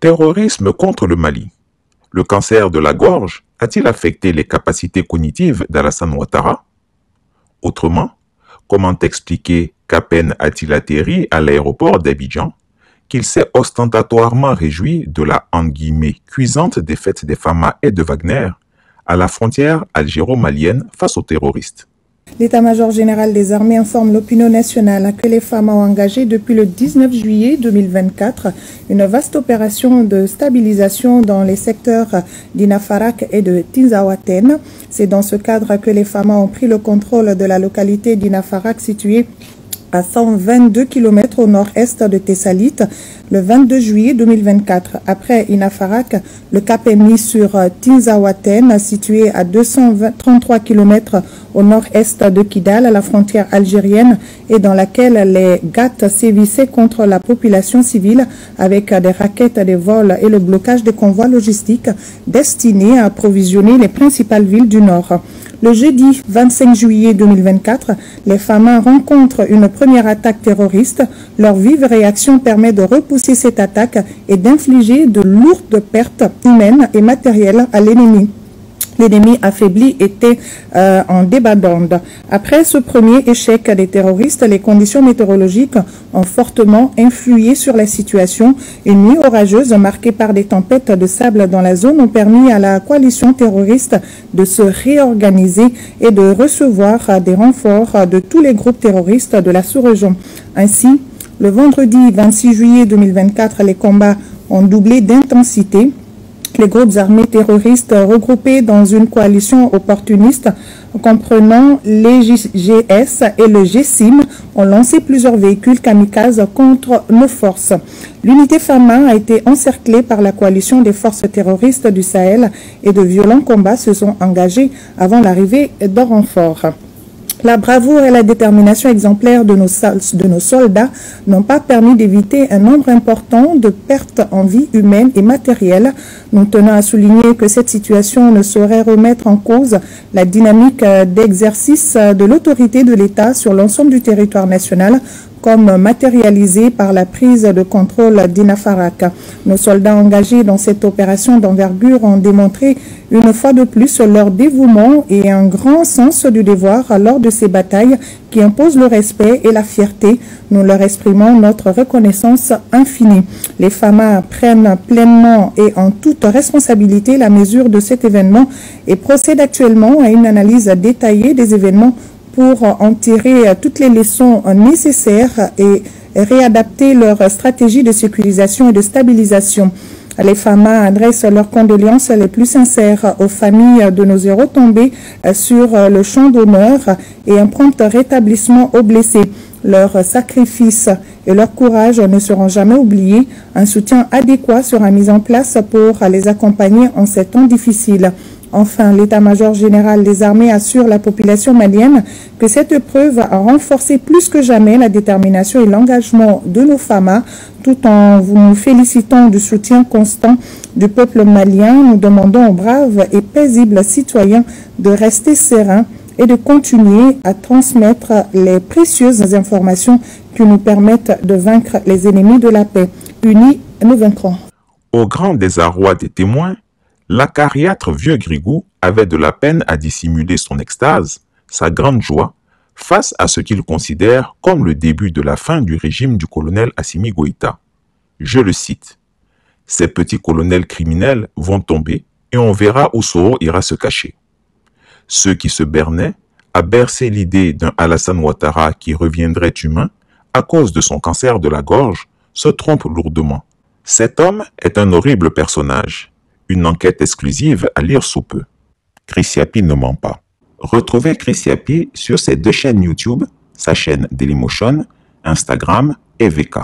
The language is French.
Terrorisme contre le Mali. Le cancer de la gorge a-t-il affecté les capacités cognitives d'Alassane Ouattara? Autrement, comment expliquer qu'à peine a-t-il atterri à l'aéroport d'Abidjan, qu'il s'est ostentatoirement réjoui de la « cuisante défaite des Fama et de Wagner » à la frontière algéro-malienne face aux terroristes? L'état-major général des armées informe l'opinion nationale que les femmes ont engagé depuis le 19 juillet 2024 une vaste opération de stabilisation dans les secteurs d'Inafarak et de Tinzaouaten. C'est dans ce cadre que les femmes ont pris le contrôle de la localité d'Inafarak située à 122 km au nord-est de Tessalit, le 22 juillet 2024. Après Inafarak, le cap est mis sur Tinzaouaten, situé à 233 km au nord-est de Kidal, à la frontière algérienne, et dans laquelle les GAT sévissaient contre la population civile avec des raquettes, des vols et le blocage des convois logistiques destinés à approvisionner les principales villes du nord. Le jeudi 25 juillet 2024, les Fama rencontrent une première attaque terroriste. Leur vive réaction permet de repousser cette attaque et d'infliger de lourdes pertes humaines et matérielles à l'ennemi. L'ennemi affaibli était en débandade. Après ce premier échec des terroristes, les conditions météorologiques ont fortement influé sur la situation. Une nuit orageuse marquée par des tempêtes de sable dans la zone ont permis à la coalition terroriste de se réorganiser et de recevoir des renforts de tous les groupes terroristes de la sous-région. Ainsi, le vendredi 26 juillet 2024, les combats ont doublé d'intensité. Les groupes armés terroristes regroupés dans une coalition opportuniste comprenant les GS et le GSIM ont lancé plusieurs véhicules kamikazes contre nos forces. L'unité Fama a été encerclée par la coalition des forces terroristes du Sahel et de violents combats se sont engagés avant l'arrivée de renforts. La bravoure et la détermination exemplaire de nos soldats n'ont pas permis d'éviter un nombre important de pertes en vie humaine et matérielle. Nous tenons à souligner que cette situation ne saurait remettre en cause la dynamique d'exercice de l'autorité de l'État sur l'ensemble du territoire national, comme matérialisé par la prise de contrôle d'Inafarak. Nos soldats engagés dans cette opération d'envergure ont démontré une fois de plus leur dévouement et un grand sens du devoir lors de ces batailles qui imposent le respect et la fierté. Nous leur exprimons notre reconnaissance infinie. Les Fama prennent pleinement et en toute responsabilité la mesure de cet événement et procèdent actuellement à une analyse détaillée des événements pour en tirer toutes les leçons nécessaires et réadapter leur stratégie de sécurisation et de stabilisation. Les Fama adressent leurs condoléances les plus sincères aux familles de nos héros tombés sur le champ d'honneur et un prompt rétablissement aux blessés. Leurs sacrifices et leur courage ne seront jamais oubliés. Un soutien adéquat sera mis en place pour les accompagner en ces temps difficiles. Enfin, l'état-major général des armées assure la population malienne que cette épreuve a renforcé plus que jamais la détermination et l'engagement de nos Fama. Tout en nous félicitant du soutien constant du peuple malien, nous demandons aux braves et paisibles citoyens de rester sereins et de continuer à transmettre les précieuses informations qui nous permettent de vaincre les ennemis de la paix. Unis, nous vaincrons. Au grand désarroi des témoins, l'acariâtre vieux Grigou avait de la peine à dissimuler son extase, sa grande joie, face à ce qu'il considère comme le début de la fin du régime du colonel Assimi Goïta. Je le cite, « Ces petits colonels criminels vont tomber et on verra où Soro ira se cacher. » Ceux qui se bernaient à bercer l'idée d'un Alassane Ouattara qui reviendrait humain à cause de son cancer de la gorge se trompent lourdement. Cet homme est un horrible personnage. Une enquête exclusive à lire sous peu. Chris Yapi ne ment pas. Retrouvez Chris Yapi sur ses deux chaînes YouTube, sa chaîne Dailymotion, Instagram et VK.